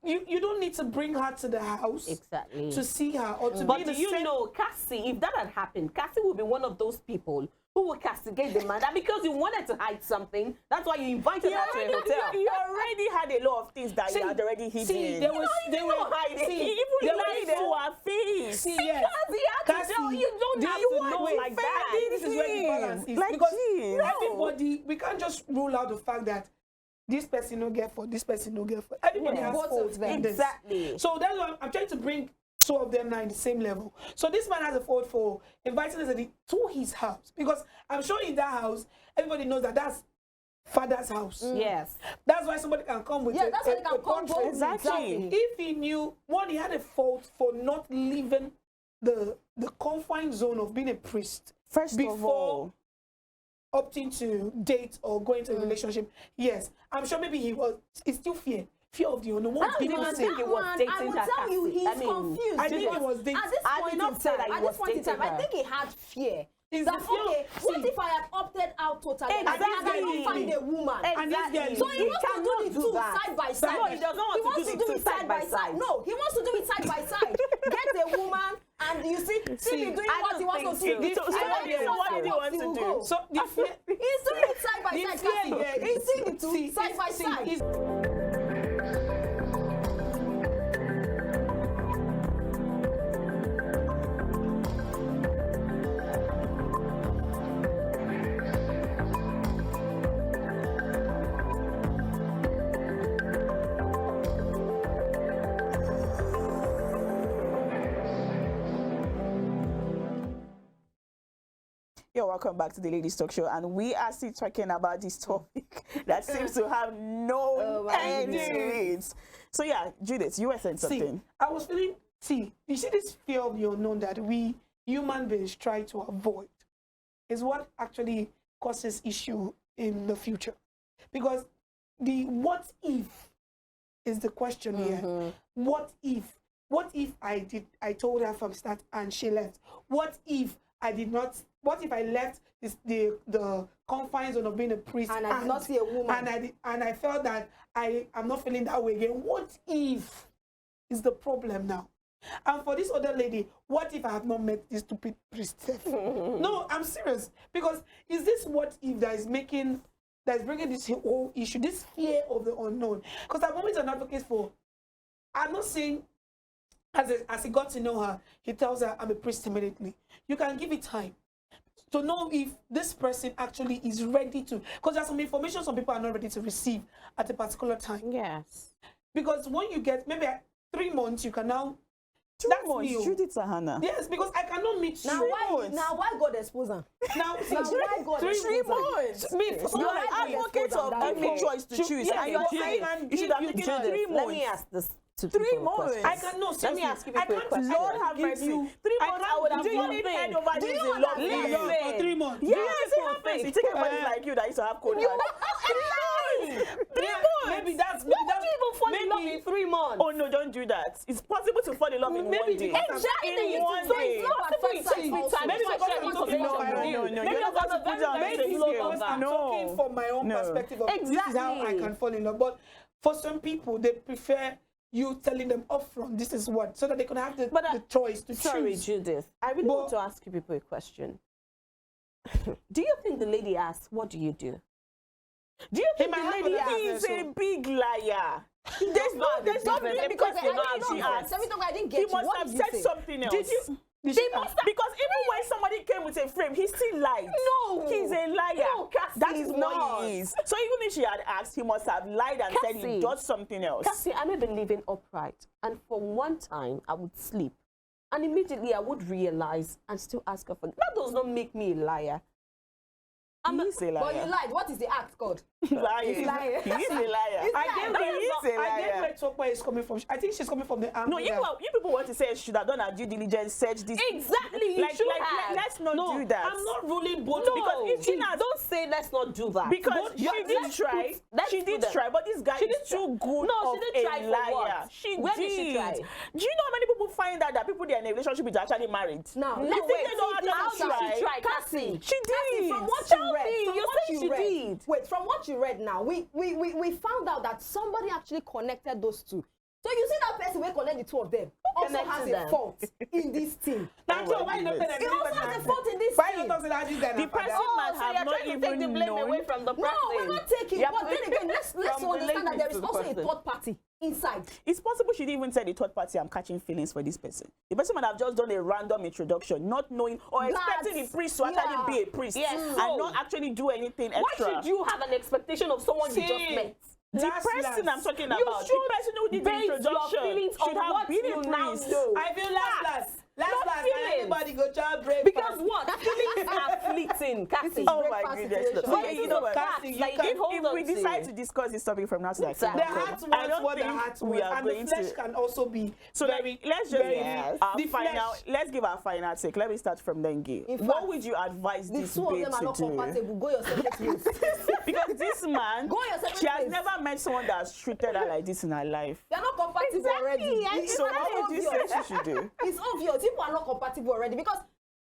You don't need to bring her to the house Exactly. to see her or to be But in do the you same. know, Cassie, if that had happened, Cassie would be one of those people who will castigate the man. That because you wanted to hide something, that's why you invited her to a hotel. You already had a lot of things that See, you had already hidden. See, there was you they don't were hide it. He see, even there lied was to her face. See, yes. Because he had to Cassie, tell you don't have you to want know to like I that. think this is where the balance is, Like, because geez. everybody, we can't just rule out the fact that this person no get for, this person no get for. Everybody Yeah. has Both of faults them. in this. Exactly. So that's why I'm trying to bring two of them now in the same level. So this man has a fault for inviting us to his house, because I'm sure in that house, everybody knows that that's father's house. Yes. That's why somebody can come with Yeah, that's why they can come portrait. both. Exactly. If he knew, one, he had a fault for not leaving the confined zone of being a priest First of before all, opting to date or go into a relationship. Yes, I'm sure maybe it's still fear of the unknown. What I people didn't say. think he was I dating will her, tell you, Cassie. he's I mean, confused. I think because he was dating. At this I point did not in say time, that he at was this point in time, dating I her. think he had fear. It's That, the fear. okay, what See, if I had opted out totally and I Exactly. don't find a woman? And this girl Exactly. is So he wants to cannot do the two that. side by side. No, he does not want to wants do the two side by side. No, he wants to do it side by side. Get a woman, and you see he's doing I what don't he wants think to do. so. So what did he want to do? So the fear, He's doing it side by the side. fear Cassie. here He's is- doing it see, side by see, side. is- You're welcome back to the Ladies Talk Show, and we are still talking about this topic that seems to have no my end to goodness. it. So yeah, Judith, you were saying See, something. I was feeling. See, you see this fear of the unknown that we human beings try to avoid is what actually causes issue in the future, because the what if is the question here. What if I told her from start and she left? What if I did not? What if I left the confines zone of being a priest And I did not see a woman. and I felt that I'm not feeling that way again? What if is the problem now? And for this other lady, what if I have not met this stupid priest? No, I'm serious, because is this what if that is bringing this whole issue, this fear of the unknown? Because I'm always an advocate for. I'm not saying as he got to know her, he tells her, I'm a priest immediately. You can give it time to know if this person actually is ready to, because there's some information some people are not ready to receive at a particular time. Yes. Because when you get maybe 3 months, you can now. 2 That's months, me. Judith Sahana. Yes, because I cannot meet Now you. why God expose her? Now, Now why God expose her? 3 months. Me, You you're are an the advocate expose of her. giving Okay. choice to choose, yeah, and you're yeah, saying yeah. you should have You taken can. 3 Let me months. ask this to 3 people a months. question. I cannot. Let me ask you I people a can't question. Lord have give mercy. you- 3 I months, I can't would have give you- fallen head over Do heels you in love understand? with you. Listen. For 3 months. Yes, it happens. You take a body Yeah. like you that used to have cold hands. 3 months. 3 Yeah, months. maybe that's. Why would you even fall in love maybe- in 3 months? Oh no, don't do that. It's possible to fall in love in Maybe one day. because Exactly. In one So day. it's not possible it takes me time. Maybe to because share I'm information talking with about- you. no, Maybe you're not because going to put down very the same slow scale. lover. I'm talking from my own No. perspective of this is how I Exactly. can fall in love. But for some people, they prefer you telling them upfront this is what, so that they can have the, But, the choice to Sorry, choose. Judith. I really But- want to ask you people a question. Do you think the lady asked, what do you do? Do you think might the have lady an asked? answer. He's a big liar. There's difference. nothing because Because I know I she asked. I didn't get He you. must What have did you said say? something else. Did you? This- They must have. Because even when somebody came with a frame, he still lied. No. He's a liar. No, Cassie that is is not. what he is. So even if she had asked, he must have lied and said he Cassie. does something else. Cassie, I may be living upright, and for one time I would sleep, and immediately I would realize and still ask her for. That does not make me a liar. He's a But you liar. lied. What is the act called? Lying. He's lying. He is a liar. I get where He is a I get liar. where Tokpa is coming from. I think she's coming from the angle. No, you people want to say she should have done her due diligence, search this. Exactly, you should have. Let's not No, do that. I'm not ruling both No, because if she not- don't say let's not do that. Because But she did try. let's She put did them. try, but this guy She is did try. too good No, she of did try a for liar. what? She Where did. did she try? Do you know how many people find out that people they are in a relationship with are actually married? Now, You no, think wait, they know how How to did she try, Cassie? Cassie? She did. From what Tell you read, me, from you're what saying you she read, did. Wait, from what you read now, we found out that somebody actually connected those two. So you see that person will connect the two of them also connected has a them? fault in this team. Now, Oh Joe, my why you not goodness. telling He also has a fault in this Why you team. not talking about you guys? The person might so have you're not trying to take the even blame known. away from the No, person. we're not taking. You're But then putting again, let's from understand that there is relating to also the a person. third party inside. It's possible she didn't even tell the third party I'm catching feelings for this person. The person might have just done a random introduction, not knowing or expecting the priest to actually be a priest Yes, and so- not actually do anything Why extra. should you have an expectation of someone you just See, met? The Last, person I'm talking You about, the should person who did the base your introduction feelings should on have what been you a now priest. know. I feel last, Not and feelings. everybody go job break. Because what? Feelings are fleeting, Cassie. Oh my breakfast goodness. situation. So, But you it's know a what? fact Cassie, you that you can- can hold If on we to. decide to discuss this topic from now to that, Exactly. The heart I wants don't what the think heart we wants, are and the going flesh to. can also be So very, let's just very, give our the final. flesh. Let's give our final take. Let me start from Dengue. In What fact, would you advise The this two of babe them are to not do? compatible. Go your separate ways. Because this man, Go your separate she has ways. never met someone that's treated her like this in her life. They're not compatible already. So what would you say she should do? It's obvious. People are not compatible already because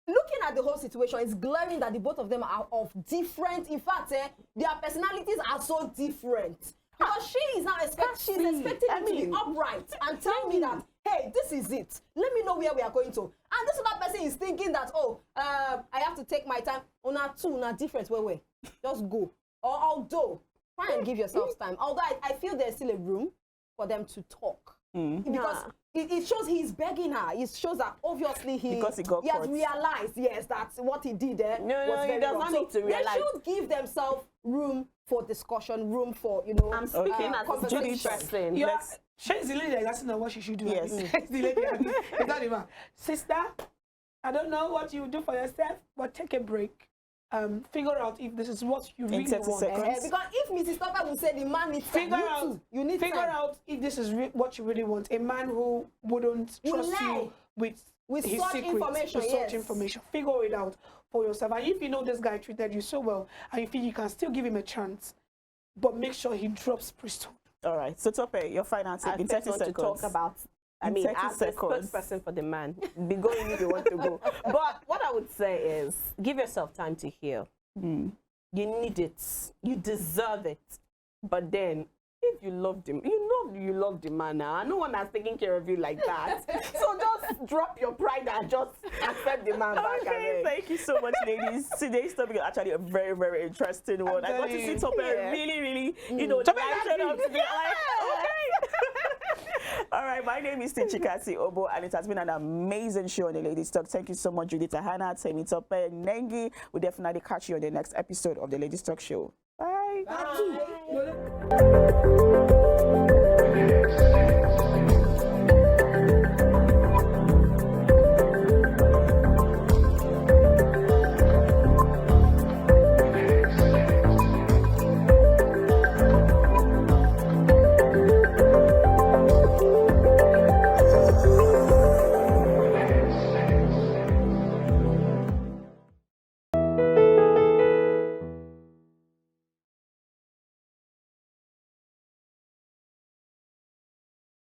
looking at the whole situation, it's glaring that the both of them are of different. In fact, their personalities are so different. Because she's expecting him to be upright and tell me that, hey, this is it. Let me know where we are going to. And this other person is thinking that, I have to take my time. Una two, una different way. Just go. Or although, try and give yourselves time. Although I feel there's still a room for them to talk. Because it shows he's begging her. It shows that obviously Because he got has caught. realized, yes, that what he did there No, was he very does wrong. not So need to realize. They should give themselves room for discussion, room for, I'm speaking as a conversation. Judy person. Yeah, Let's- she's the lady that's not what she should do. Yes. She's the lady. It's not the man. Sister, I don't know what you do for yourself, but take a break. Figure out if this is what you really 30 want. seconds. Because if Mrs. Topper will say the man needs time, Figure out, you need figure time. out if this is what you really want. A man who wouldn't Will trust lie. you with his such secrets, information, with yes. such information. Figure it out for yourself. And if you know this guy treated you so well, and you feel you can still give him a chance, but make sure he drops priesthood. All right. So Tope, your final take I in first 30 want to seconds. talk about. I In mean, 30 as the seconds. spokesperson for the man, be going if you want to go. But what I would say is, give yourself time to heal. You need it. You deserve it. But then, if you loved him, you love the man now. No one has taken care of you like that. So just drop your pride and just accept the man back. Okay, And thank you so much, ladies. Today's topic is actually a very, very interesting one. I got to see Tope really, really, Tope lighten up happy. today. Like, okay. All right, my name is Tichikasi Obo, and it has been an amazing show on the Ladies Talk. Thank you so much, Judith Hannah, Temitope, Nengi. We'll definitely catch you on the next episode of the Ladies Talk show. Bye. Bye.